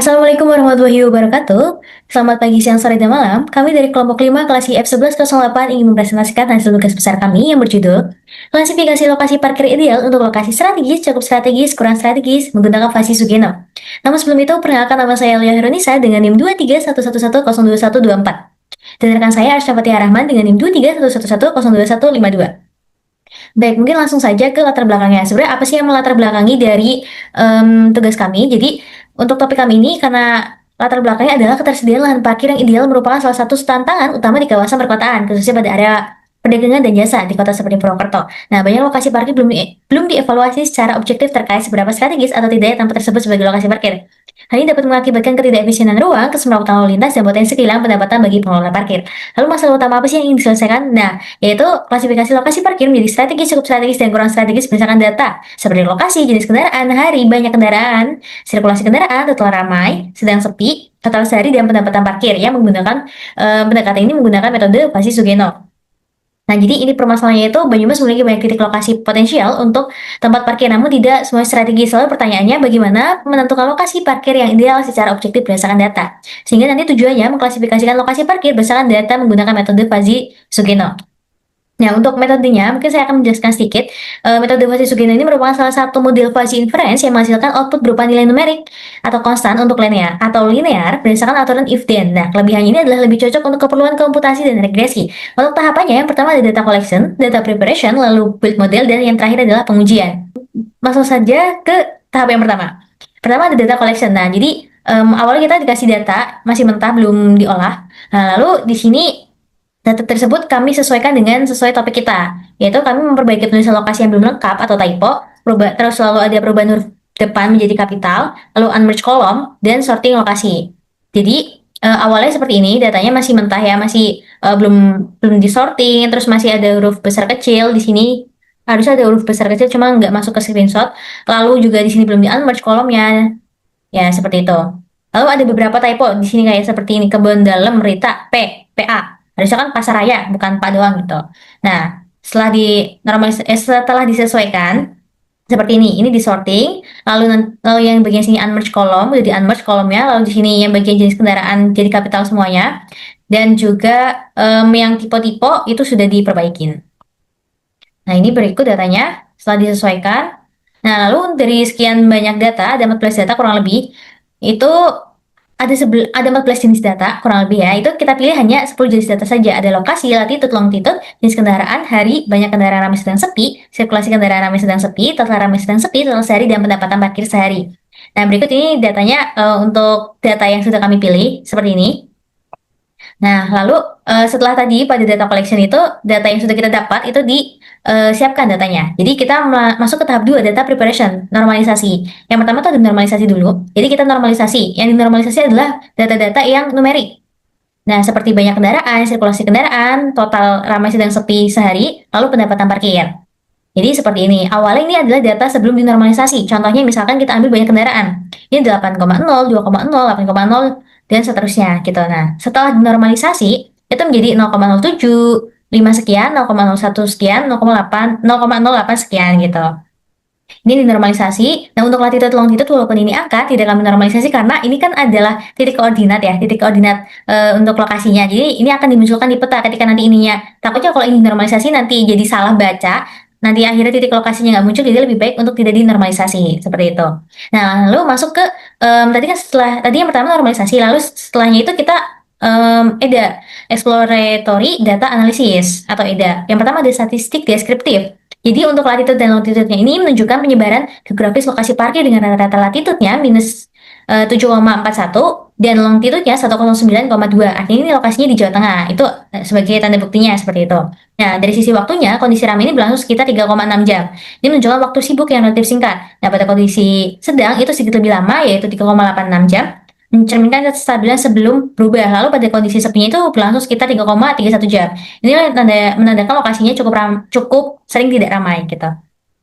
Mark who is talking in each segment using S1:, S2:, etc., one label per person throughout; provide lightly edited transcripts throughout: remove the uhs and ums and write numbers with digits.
S1: Assalamualaikum warahmatullahi wabarakatuh. Selamat pagi, siang, sore, dan malam. Kami dari kelompok 5 kelas IF 1108 ingin mempresentasikan hasil tugas besar kami yang berjudul Klasifikasi Lokasi Parkir Ideal untuk Lokasi Strategis, Cukup Strategis, Kurang Strategis menggunakan Fasi Sugeno. Namun sebelum itu, perkenalkan nama saya Lia Heronisa dengan NIM 2311102124. Dan rekan saya Arsya Fatihah Rahman dengan NIM 2311102152. Baik, mungkin langsung saja ke latar belakangnya. Sebenarnya apa sih yang melatar belakangi dari tugas kami? Jadi, untuk topik kami ini karena latar belakangnya adalah ketersediaan lahan parkir yang ideal merupakan salah satu tantangan utama di kawasan perkotaan, khususnya pada area perdagangan dan jasa di kota seperti Purwokerto. Nah, banyak lokasi parkir belum dievaluasi secara objektif terkait seberapa strategis atau tidak tempat tersebut sebagai lokasi parkir. Hal ini dapat mengakibatkan ketidakefisienan ruang, kesemrawutan lalu lintas, dan potensi kehilangan pendapatan bagi pengelola parkir. Lalu masalah utama apa sih yang ingin diselesaikan? Nah, yaitu klasifikasi lokasi parkir menjadi strategis, cukup strategis, dan kurang strategis berdasarkan data, seperti lokasi, jenis kendaraan, hari, banyak kendaraan, sirkulasi kendaraan, total ramai, sedang sepi, total sehari, dan pendapatan parkir yang menggunakan pendekatan ini menggunakan metode Fasi Sugeno. Nah, jadi ini permasalahannya itu Banyumas memiliki banyak titik lokasi potensial untuk tempat parkir, namun tidak semua strategis. Lalu pertanyaannya, bagaimana menentukan lokasi parkir yang ideal secara objektif berdasarkan data? Sehingga nanti tujuannya mengklasifikasikan lokasi parkir berdasarkan data menggunakan metode Fasi Sugeno. Nah, untuk metodenya, mungkin saya akan menjelaskan sedikit. Metode Fasi Sugeno ini merupakan salah satu model Fasi inference yang menghasilkan output berupa nilai numerik atau konstan untuk linear berdasarkan aturan if-then. Nah, kelebihannya ini adalah lebih cocok untuk keperluan komputasi dan regresi. Untuk tahapannya, yang pertama ada data collection, data preparation, lalu build model, dan yang terakhir adalah pengujian. Masuk saja ke tahap yang pertama. Pertama ada data collection. Nah, jadi awalnya kita dikasih data masih mentah, belum diolah. Nah, lalu di sini data tersebut kami sesuaikan dengan sesuai topik kita, yaitu kami memperbaiki penulisan lokasi yang belum lengkap atau typo, terus selalu ada perubahan huruf depan menjadi kapital, lalu unmerged column, dan sorting lokasi. Jadi awalnya seperti ini, datanya masih mentah ya, masih belum disorting, terus masih ada huruf besar kecil di sini. Harusnya ada huruf besar kecil, cuma nggak masuk ke screenshot. Lalu juga di sini belum di unmerged kolomnya, ya seperti itu. Lalu ada beberapa typo di sini kayak seperti ini, Kebon Dalem, Rita, PA. Harusnya kan Pasaraya, bukan Pak doang gitu. Nah, setelah disesuaikan seperti ini disorting, lalu yang bagian sini unmerged column jadi unmerged kolomnya, lalu di sini yang bagian jenis kendaraan jadi kapital semuanya, dan juga yang tipe-tipe itu sudah diperbaikin. Nah, ini berikut datanya setelah disesuaikan. Nah, lalu dari sekian banyak data, ada 14 data kurang lebih, itu ada 14 jenis data kurang lebih ya. Itu kita pilih hanya 10 jenis data saja. Ada lokasi, latitude, longitude, jenis kendaraan, hari, banyak kendaraan ramai sedang sepi, sirkulasi kendaraan ramai sedang sepi, total ramai sedang sepi, total sehari, dan pendapatan parkir sehari. Nah, berikut ini datanya untuk data yang sudah kami pilih seperti ini. Nah, lalu setelah tadi pada data collection itu, data yang sudah kita dapat itu disiapkan datanya. Jadi kita masuk ke tahap 2, data preparation, normalisasi. Yang pertama itu ada normalisasi dulu. Jadi kita normalisasi. Yang dinormalisasi adalah data-data yang numerik. Nah, seperti banyak kendaraan, sirkulasi kendaraan, total ramai sedang sepi sehari, lalu pendapatan parkir. Jadi seperti ini. Awalnya ini adalah data sebelum dinormalisasi. Contohnya misalkan kita ambil banyak kendaraan. Ini 8,0, 2,0, 8,0, dan seterusnya gitu. Nah, setelah dinormalisasi itu menjadi 0,07, 5 sekian, 0,01 sekian, 0,08 sekian gitu. Ini dinormalisasi. Nah, untuk latitude longitude walaupun ini angka tidak kami normalisasi karena ini kan adalah titik koordinat ya, titik koordinat untuk lokasinya. Jadi ini akan dimunculkan di peta ketika nanti ininya. Takutnya kalau ini normalisasi nanti jadi salah baca, nanti akhirnya titik lokasinya nggak muncul, jadi lebih baik untuk tidak dinormalisasi seperti itu. Nah, lalu masuk ke tadi yang pertama normalisasi, lalu setelahnya itu kita EDA, exploratory data analysis atau EDA. Yang pertama ada statistik deskriptif. Jadi untuk latitude dan longitude-nya ini menunjukkan penyebaran geografis lokasi parkir dengan rata-rata latitude-nya minus 7,41 dan longitude-nya 109,2. Artinya ini lokasinya di Jawa Tengah. Itu sebagai tanda buktinya seperti itu. Nah, dari sisi waktunya, kondisi ramai ini berlangsung sekitar 3,6 jam. Ini menunjukkan waktu sibuk yang relatif singkat. Nah, pada kondisi sedang itu sedikit lebih lama, yaitu 3,86 jam, mencerminkan kestabilan sebelum berubah. Lalu pada kondisi sepinya itu berlangsung sekitar 3,31 jam. Ini menandakan lokasinya cukup sering tidak ramai gitu.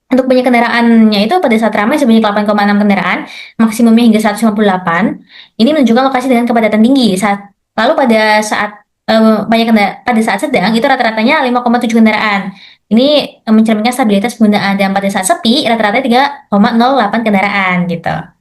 S1: Untuk banyak kendaraannya itu pada saat ramai sebanyak 8,6 kendaraan, maksimumnya hingga 158. Ini menunjukkan lokasi dengan kepadatan tinggi. Lalu pada saat pada saat sedang itu rata-ratanya 5,7 kendaraan. Ini mencerminkan stabilitas penggunaan, dan pada saat sepi rata-rata 3,08 kendaraan gitu.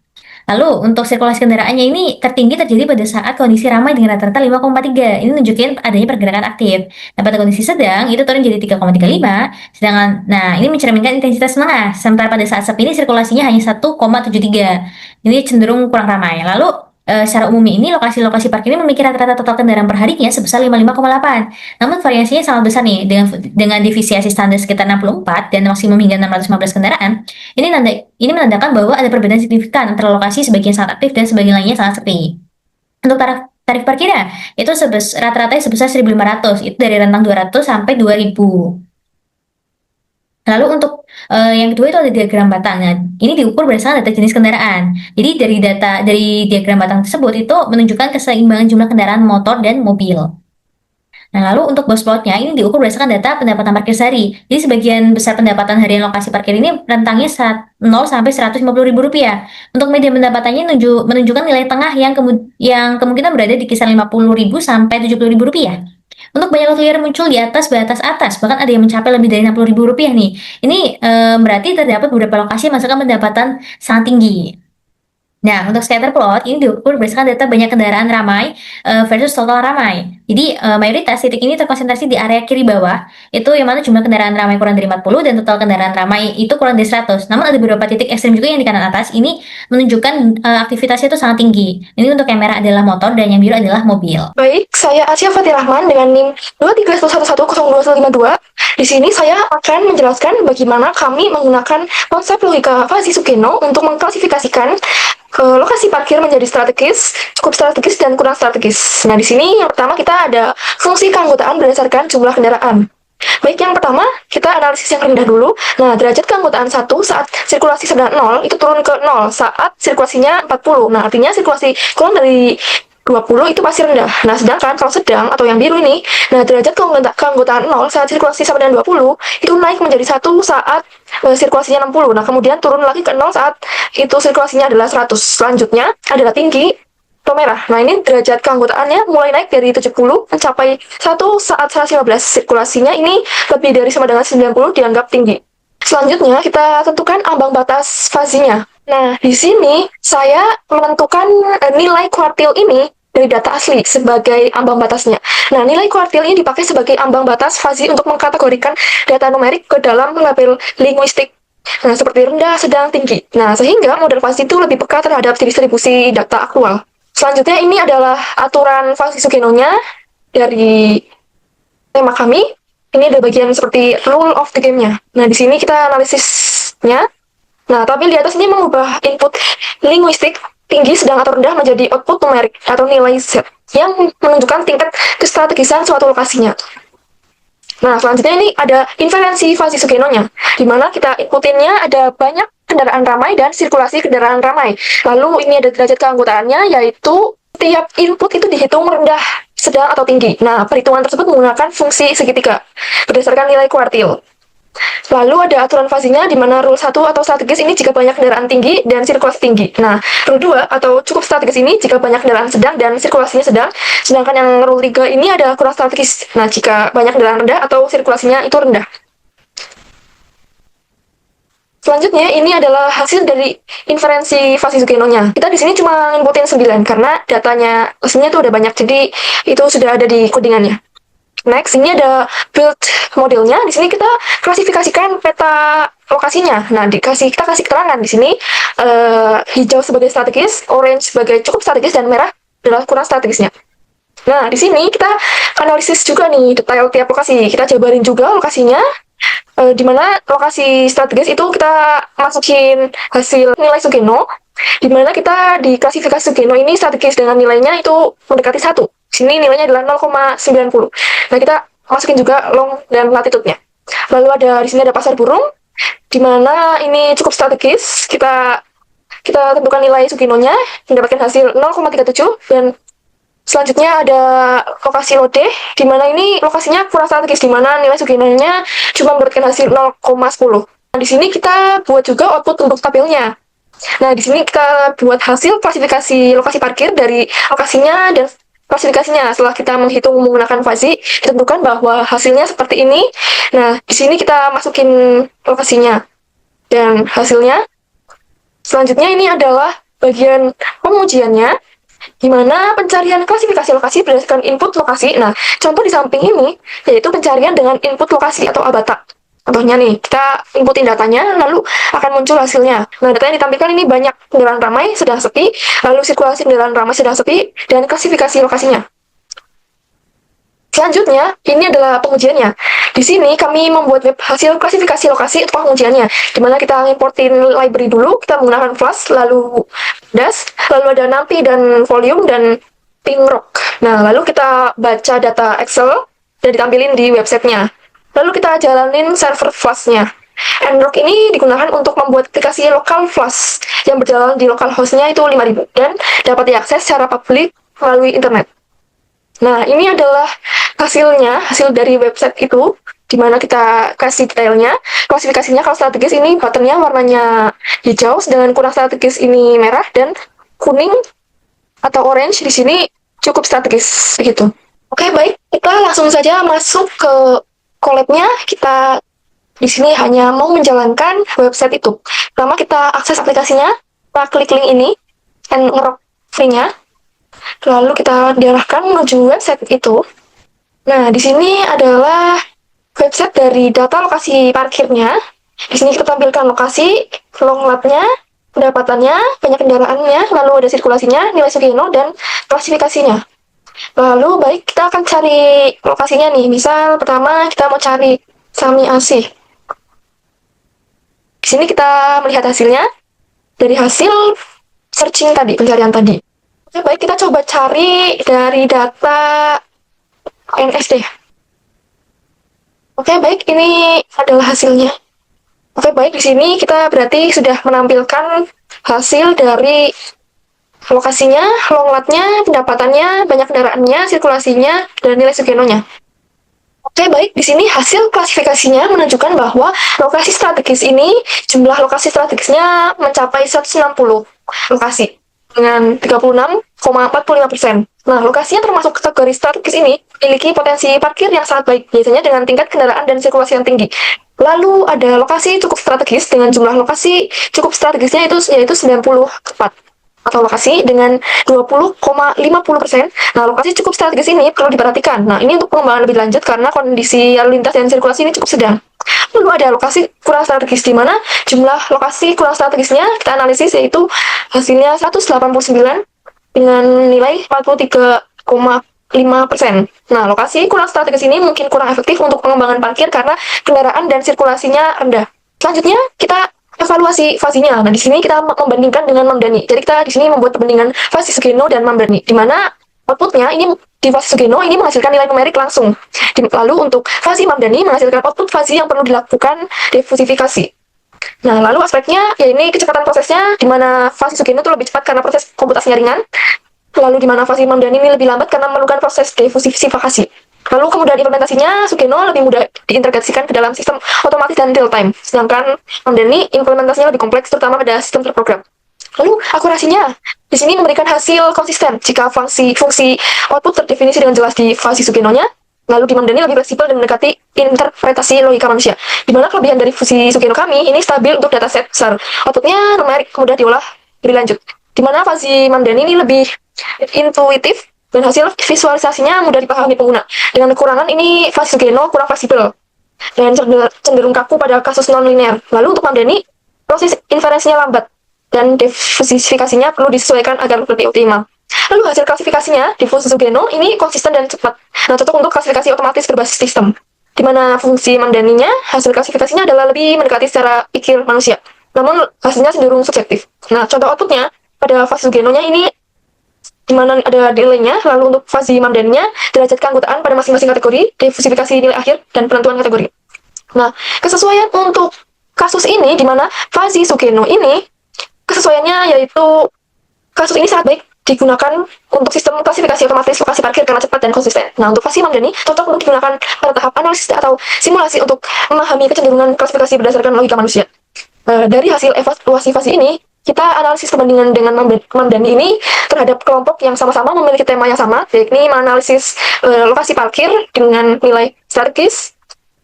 S1: Lalu untuk sirkulasi kendaraannya ini tertinggi terjadi pada saat kondisi ramai dengan rata-rata 5,3. Ini menunjukkan adanya pergerakan aktif. Nah, pada kondisi sedang itu turun jadi 3,35. Sedangkan, nah ini mencerminkan intensitas menengah. Sementara pada saat sepi ini sirkulasinya hanya 1,73. Ini cenderung kurang ramai. Lalu secara umum ini lokasi-lokasi parkir ini memiliki rata-rata total kendaraan perharinya sebesar 55,8. Namun variasinya sangat besar nih dengan divisiasi standar sekitar 64 dan maksimum hingga 615 kendaraan. Ini menandakan bahwa ada perbedaan signifikan antara lokasi sebagian sangat aktif dan sebagian lainnya sangat sepi. Untuk tarif parkirnya itu rata-ratanya sebesar 1.500, itu dari rentang 200 sampai 2.000. Lalu untuk yang kedua itu ada diagram batang. Nah, ini diukur berdasarkan data jenis kendaraan. Jadi dari diagram batang tersebut itu menunjukkan keseimbangan jumlah kendaraan motor dan mobil. Nah, lalu untuk box plotnya ini diukur berdasarkan data pendapatan parkir sehari. Jadi sebagian besar pendapatan harian lokasi parkir ini rentangnya 0 sampai Rp150.000. Untuk median pendapatannya menunjukkan nilai tengah yang kemungkinan berada di kisaran Rp50.000 sampai Rp70.000. Untuk banyak liar muncul di atas batas atas, bahkan ada yang mencapai lebih dari Rp60.000 nih. Ini berarti terdapat beberapa lokasi yang menghasilkan pendapatan sangat tinggi. Nah, untuk scatter plot ini diukur berdasarkan data banyak kendaraan ramai versus total ramai. Jadi mayoritas titik ini terkonsentrasi di area kiri bawah, itu yang mana jumlah kendaraan ramai kurang dari 40 dan total kendaraan ramai itu kurang dari 100. Namun ada beberapa titik ekstrim juga yang di kanan atas ini menunjukkan aktivitasnya itu sangat tinggi. Ini untuk yang merah adalah motor dan yang biru adalah mobil.
S2: Baik, saya Asia Fatih Rahman dengan NIM 231110252. Di sini saya akan menjelaskan bagaimana kami menggunakan konsep logika Fuzzy-Sugeno untuk mengklasifikasikan lokasi parkir menjadi strategis, cukup strategis, dan kurang strategis. Nah, di sini yang pertama kita ada fungsi keanggotaan berdasarkan jumlah kendaraan. Baik, yang pertama kita analisis yang rendah dulu. Nah, derajat keanggotaan 1 saat sirkulasi sedang 0 itu turun ke 0 saat sirkulasinya 40. Nah, artinya sirkulasi kurang dari 20 itu pasti rendah. Nah, sedangkan kalau sedang atau yang biru ini, nah derajat keanggotaan 0 saat sirkulasi sama dengan 20 itu naik menjadi 1 saat sirkulasinya 60. Nah, kemudian turun lagi ke 0 saat itu sirkulasinya adalah 100. Selanjutnya adalah tinggi atau merah. Nah, ini derajat keanggotaannya mulai naik dari 70 mencapai 1 saat 115. Sirkulasinya ini lebih dari sama dengan 90 dianggap tinggi. Selanjutnya kita tentukan ambang batas fazinya. Nah, di sini saya menentukan nilai kuartil ini dari data asli sebagai ambang batasnya. Nah, nilai kuartil ini dipakai sebagai ambang batas fazi untuk mengkategorikan data numerik ke dalam label linguistik. Nah, seperti rendah, sedang, tinggi. Nah, sehingga model fazi itu lebih peka terhadap distribusi data aktual. Selanjutnya ini adalah aturan Fuzzy-Sugeno-nya dari tema kami. Ini ada bagian seperti rule of the game-nya. Nah, di sini kita analisisnya. Nah, tabel di atas ini mengubah input linguistik tinggi, sedang, atau rendah menjadi output numerik atau nilai Z yang menunjukkan tingkat kestrategisan suatu lokasinya. Nah, selanjutnya ini ada inferensi Fuzzy-Sugeno-nya, di mana kita inputinnya ada banyak kendaraan ramai dan sirkulasi kendaraan ramai. Lalu ini ada derajat keanggotaannya, yaitu tiap input itu dihitung rendah, sedang, atau tinggi. Nah, perhitungan tersebut menggunakan fungsi segitiga berdasarkan nilai kuartil. Lalu ada aturan fazinya, di mana rule 1 atau strategis ini jika banyak kendaraan tinggi dan sirkulasi tinggi. Nah, rule 2 atau cukup strategis ini jika banyak kendaraan sedang dan sirkulasinya sedang. Sedangkan yang rule 3 ini ada kurang strategis. Nah, jika banyak kendaraan rendah atau sirkulasinya itu rendah. Selanjutnya, ini adalah hasil dari inferensi Fuzzy-Sugeno-nya. Kita di sini cuma inputin 9 karena datanya aslinya itu udah banyak, jadi itu sudah ada di codingannya. Next, ini ada build modelnya. Di sini kita klasifikasikan peta lokasinya. Nah, kita kasih keterangan di sini hijau sebagai strategis, orange sebagai cukup strategis, dan merah adalah kurang strategisnya. Nah, di sini kita analisis juga nih detail tiap lokasi. Kita jabarin juga lokasinya. Di mana lokasi strategis itu kita masukin hasil nilai Sugeno, di mana kita di klasifikasi Sugeno ini strategis dengan nilainya itu mendekati 1. Sini nilainya adalah 0,90. Nah, kita masukin juga long dan latitude-nya. Lalu di sini ada pasar burung, di mana ini cukup strategis. Kita tentukan nilai Sugeno-nya, mendapatkan hasil 0,37, dan selanjutnya ada lokasi lode, di mana ini lokasinya kurang strategis, di mana nilai Sugeno-nya cuma mendapatkan hasil 0,10. Nah, di sini kita buat juga output untuk tabelnya. Nah, di sini kita buat hasil klasifikasi lokasi parkir dari lokasinya dan klasifikasinya. Setelah kita menghitung menggunakan Fuzzy, ditentukan bahwa hasilnya seperti ini. Nah, di sini kita masukin lokasinya dan hasilnya. Selanjutnya ini adalah bagian pengujiannya, di mana pencarian klasifikasi lokasi berdasarkan input lokasi. Nah, contoh di samping ini yaitu pencarian dengan input lokasi atau ABATA. Contohnya nih, kita inputin datanya, lalu akan muncul hasilnya. Nah, data yang ditampilkan ini banyak kendaraan ramai, sedang sepi, lalu sirkulasi kendaraan ramai sedang sepi, dan klasifikasi lokasinya. Selanjutnya, ini adalah pengujiannya. Di sini kami membuat web hasil klasifikasi lokasi untuk pengujiannya, di mana kita ngimportin library dulu, kita menggunakan Flash, lalu DAS, lalu ada NumPy dan volume dan pingrock. Nah, lalu kita baca data Excel dan ditampilin di websitenya. Lalu kita jalanin server Flash-nya. Nrock ini digunakan untuk membuat aplikasi lokal Flash yang berjalan di lokal hostnya itu 5000 dan dapat diakses secara publik melalui internet. Nah, ini adalah hasilnya, hasil dari website itu, di mana kita kasih detailnya. Klasifikasinya kalau strategis ini buttonnya warnanya hijau, sedangkan kurang strategis ini merah, dan kuning atau orange di sini cukup strategis, begitu. Oke, baik. Kita langsung saja masuk ke collab-nya. Kita di sini hanya mau menjalankan website itu. Pertama kita akses aplikasinya, kita klik link ini, dan ngerok free-nya. Lalu kita diarahkan menuju website itu. Nah, di sini adalah website dari data lokasi parkirnya. Di sini kita tampilkan lokasi, long lap-nya, pendapatannya, banyak kendaraannya, lalu ada sirkulasinya, nilai Sugeno, dan klasifikasinya. Lalu, baik, kita akan cari lokasinya nih. Misal, pertama kita mau cari Sami Asih. Di sini kita melihat hasilnya. Dari hasil searching tadi, pencarian tadi. Oke, baik, kita coba cari dari data NSD. Oke, baik, ini adalah hasilnya. Oke, baik, di sini kita berarti sudah menampilkan hasil dari lokasinya, long lat-nya, pendapatannya, banyak kendaraannya, sirkulasinya, dan nilai Sugenonya. Oke, baik, di sini hasil klasifikasinya menunjukkan bahwa lokasi strategis ini, jumlah lokasi strategisnya mencapai 160 lokasi dengan 36,45%. Nah, lokasinya termasuk kategori strategis ini memiliki potensi parkir yang sangat baik, biasanya dengan tingkat kendaraan dan sirkulasi yang tinggi. Lalu ada lokasi cukup strategis dengan jumlah lokasi cukup strategisnya yaitu 94 atau lokasi dengan 20,50%. Nah, lokasi cukup strategis ini perlu diperhatikan. Nah, ini untuk pengembangan lebih lanjut karena kondisi lalu lintas dan sirkulasi ini cukup sedang. Lalu ada lokasi kurang strategis, di mana jumlah lokasi kurang strategisnya kita analisis yaitu hasilnya 189 dengan nilai 43,5%. Nah, lokasi kurang strategis ini mungkin kurang efektif untuk pengembangan parkir karena kendaraan dan sirkulasinya rendah. Selanjutnya, kita evaluasi fasinya. Nah, di sini kita membandingkan dengan Mamdani. Jadi kita di sini membuat perbandingan fasi Sugeno dan Mamdani, di mana outputnya ini di fasi Sugeno ini menghasilkan nilai numerik langsung. Lalu untuk fasi Mamdani menghasilkan output fasi yang perlu dilakukan difusifikasi. Nah, lalu aspeknya ya ini kecepatan prosesnya, di mana fasi Sugeno itu lebih cepat karena proses komputasinya ringan. Lalu di mana fasi Mamdani ini lebih lambat karena memerlukan proses difusifikasi. Lalu kemudian implementasinya, Sugeno lebih mudah diintegrasikan ke dalam sistem otomatis dan real time. Sedangkan Mamdani implementasinya lebih kompleks, terutama pada sistem terprogram. Lalu akurasinya, di sini memberikan hasil konsisten jika fungsi output terdefinisi dengan jelas di fasi Sugenonya. Lalu di Mamdani lebih fleksibel dan mendekati interpretasi logika manusia. Di mana kelebihan dari fungsi Sugeno kami ini stabil untuk dataset besar. Outputnya numerik mudah diolah lebih lanjut. Di mana fasi Mamdani ini lebih intuitif dan hasil visualisasinya mudah dipahami pengguna. Dengan kekurangan ini fasi Sugeno kurang fleksibel dan cenderung kaku pada kasus non-linear. Lalu untuk Mamdani, proses inferensinya lambat dan diversifikasinya perlu disesuaikan agar lebih optimal. Lalu hasil klasifikasinya di fungsi Sugeno ini konsisten dan cepat. Nah, cocok untuk klasifikasi otomatis berbasis sistem. Di mana fungsi Mamdaninya, hasil klasifikasinya adalah lebih mendekati secara pikir manusia. Namun hasilnya cenderung subjektif. Nah, contoh outputnya pada fase Sugenonya ini di mana ada delay-nya, lalu untuk fase Mamdaninya, derajat keanggotaan pada masing-masing kategori, diversifikasi nilai akhir, dan penentuan kategori. Nah, kesesuaian untuk kasus ini, di mana fase Sugeno ini, kesesuaiannya yaitu kasus ini sangat baik digunakan untuk sistem klasifikasi otomatis lokasi parkir karena cepat dan konsisten. Nah, untuk fase Mamdani, cocok untuk digunakan pada tahap analisis atau simulasi untuk memahami kecenderungan klasifikasi berdasarkan logika manusia. Dari hasil evaluasi fase ini, kita analisis perbandingan dengan Mamdani ini terhadap kelompok yang sama-sama memiliki tema yang sama, yakni menganalisis lokasi parkir dengan nilai strategis,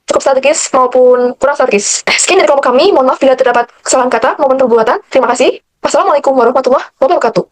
S2: cukup strategis maupun kurang strategis. Sekian dari kelompok kami, mohon maaf bila terdapat kesalahan kata maupun perbuatan. Terima kasih. Assalamualaikum warahmatullahi wabarakatuh.